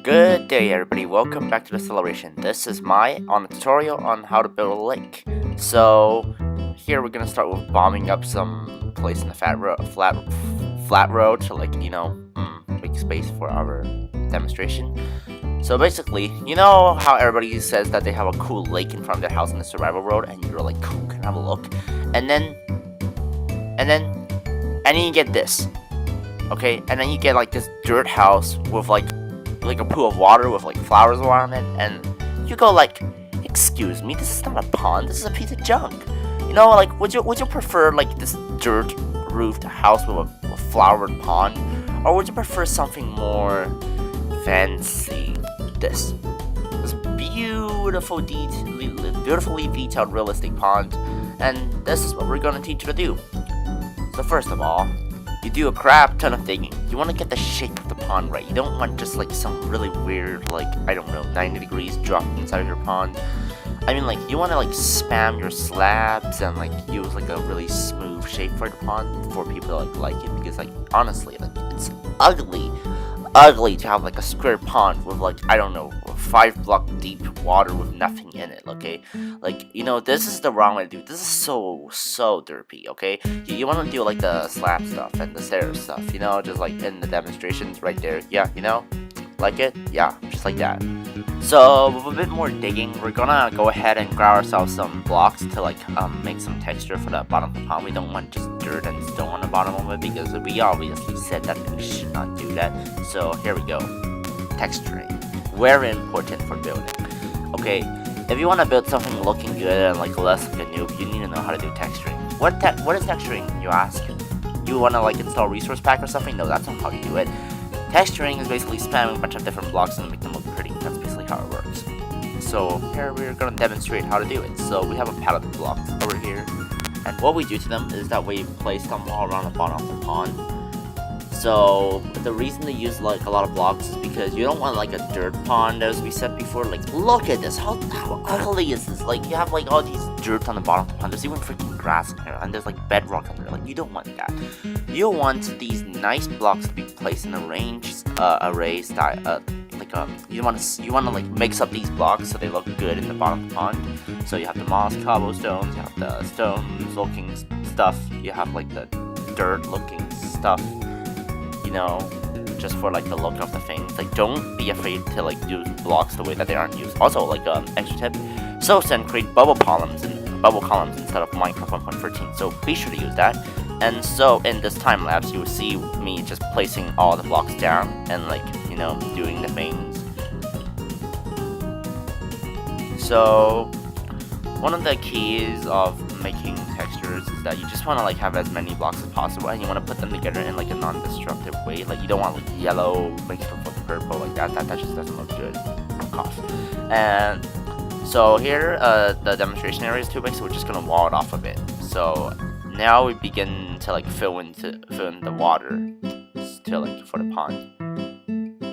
Good day everybody, welcome back to the celebration. This is Mai on a tutorial on how to build a lake. So here we're gonna start with bombing up some place in the flat road to make space for our demonstration. So basically, you know how everybody says that they have a cool lake in front of their house in the survival road, and you're like, cool, can I have a look? And then you get this. Okay, and then you get like this dirt house with like a pool of water with like flowers around it, and you go like, excuse me, this is not a pond, this is a piece of junk. You know, like would you prefer like this dirt roofed house with a flowered pond, or would you prefer something more fancy? This beautifully detailed realistic pond, and this is what we're gonna teach you to do. So first of all, you do a crap ton of digging. You want to get the shape of the pond right. You don't want just like some really weird, like, I don't know, 90 degrees drop inside of your pond. I mean, like, you want to like spam your slabs and like use like a really smooth shape for the pond for people to like it, because like honestly, like, it's ugly to have like a square pond with like, I don't know, 5 block deep water with nothing in it. Okay, like, you know, this is the wrong way to do it. This is so derpy. Okay, you want to do like the slab stuff and the stairs stuff, you know, just like in the demonstrations right there. Yeah, you know, like it, yeah, just like that. So with a bit more digging, we're gonna go ahead and grab ourselves some blocks to like make some texture for the bottom of the pond. We don't want just dirt and stone on the bottom of it, because we obviously said that we should not do that. So here we go. Texturing, very important for building. Okay, if you want to build something looking good and like less like a noob, you need to know how to do texturing. What is texturing, you ask? You want to like install resource pack or something? No, that's not how you do it. Texturing is basically spamming a bunch of different blocks and make them look pretty. That's basically how it works. So here we're going to demonstrate how to do it. So we have a pallet of blocks over here, and what we do to them is that we place them all around the bottom of the pond. So the reason they use like a lot of blocks is because you don't want like a dirt pond, as we said before. Like, look at this, how ugly is this? Like, you have like all these dirt on the bottom of the pond, there's even freaking grass in here, and there's like bedrock under there. Like, you don't want that. You want these nice blocks to be placed in a array style, you want to like mix up these blocks so they look good in the bottom of the pond. So you have the moss cobblestones, you have the stones looking stuff, you have like the dirt looking stuff, you know, just for like the look of the things. Like, don't be afraid to like do blocks the way that they aren't used. Also, like extra tip, so then create bubble columns instead of Minecraft 1.13. So be sure to use that. And so in this time lapse, you will see me just placing all the blocks down and like, you know, doing the things. So one of the keys of making textures is that you just want to like have as many blocks as possible, and you want to put them together in like a non-destructive way. Like, you don't want like yellow mixed with purple like that. That just doesn't look good. Cough. And so here the demonstration area is too big, so we're just gonna wall it off a bit. So now we begin to like fill in the water to like for the pond.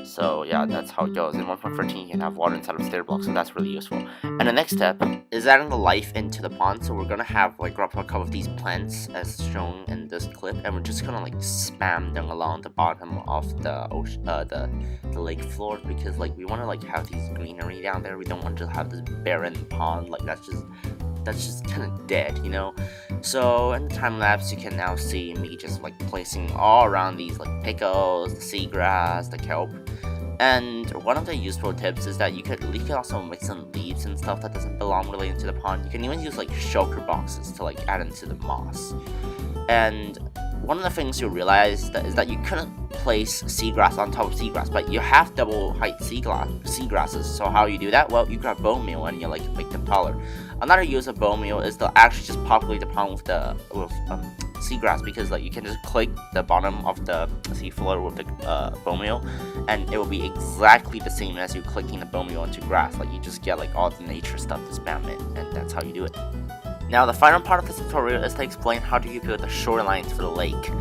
So yeah, that's how it goes. In 1.13 you can have water inside of stair blocks, so that's really useful. And the next step is adding the life into the pond. So we're gonna have like replica of these plants as shown in this clip, and we're just gonna like spam them along the bottom of the ocean, the lake floor, because like we want to like have these greenery down there. We don't want to have this barren pond. Like, that's just kind of dead, you know. So in the time lapse, you can now see me just like placing all around these like pickles, the seagrass, the kelp. And one of the useful tips is that you could also mix in leaves and stuff that doesn't belong really into the pond. You can even use like shulker boxes to like add into the moss. And one of the things you'll realize is that you couldn't place seagrass on top of seagrass, but you have double height seagrasses. So how you do that? Well, you grab bone meal and you like make them taller. Another use of bone meal is to actually just populate the pond with seagrass, because like you can just click the bottom of the seafloor with the bone meal, and it will be exactly the same as you clicking the bone meal into grass. Like, you just get like all the nature stuff to spam it, and that's how you do it. Now the final part of this tutorial is to explain how do you build the shorelines for the lake.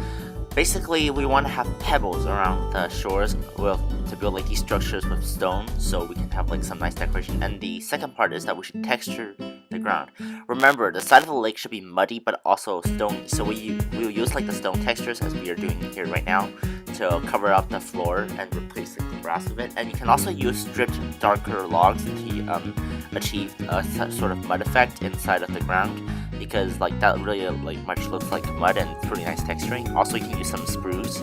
Basically, we want to have pebbles around the shores to build like these structures with stone, so we can have like some nice decoration. And the second part is that we should texture the ground. Remember, the side of the lake should be muddy but also stony, so we will use like the stone textures, as we are doing here right now, to cover up the floor and replace the grass with it. And you can also use stripped darker logs to achieve a sort of mud effect inside of the ground, because like that really much looks like mud and it's pretty nice texturing. Also, you can use some spruce.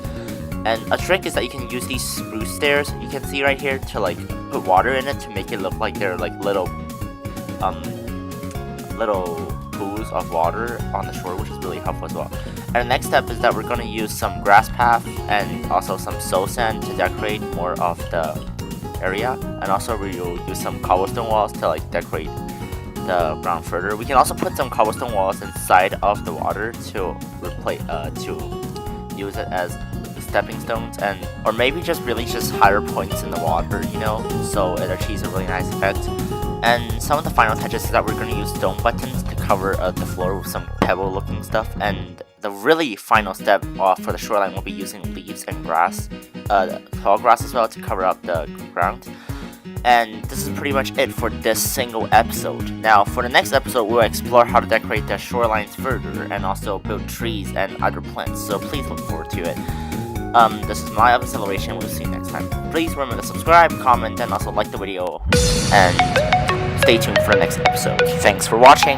And a trick is that you can use these spruce stairs you can see right here to put water in it to make it look like they're little pools of water on the shore, which is really helpful as well. And the next step is that we're going to use some grass path and also some soul sand to decorate more of the area, and also we'll use some cobblestone walls to decorate the ground further. We can also put some cobblestone walls inside of the water to replace to use it as stepping stones, and or maybe just higher points in the water, so it achieves a really nice effect. And some of the final touches is that we're going to use stone buttons to cover the floor with some pebble looking stuff, and the really final step for the shoreline will be using leaves and grass, tall grass as well, to cover up the ground. And this is pretty much it for this single episode. Now for the next episode, we'll explore how to decorate the shorelines further and also build trees and other plants, so please look forward to it. This is my Acceleration. We'll see you next time. Please remember to subscribe, comment, and also like the video, and stay tuned for the next episode. Thanks for watching.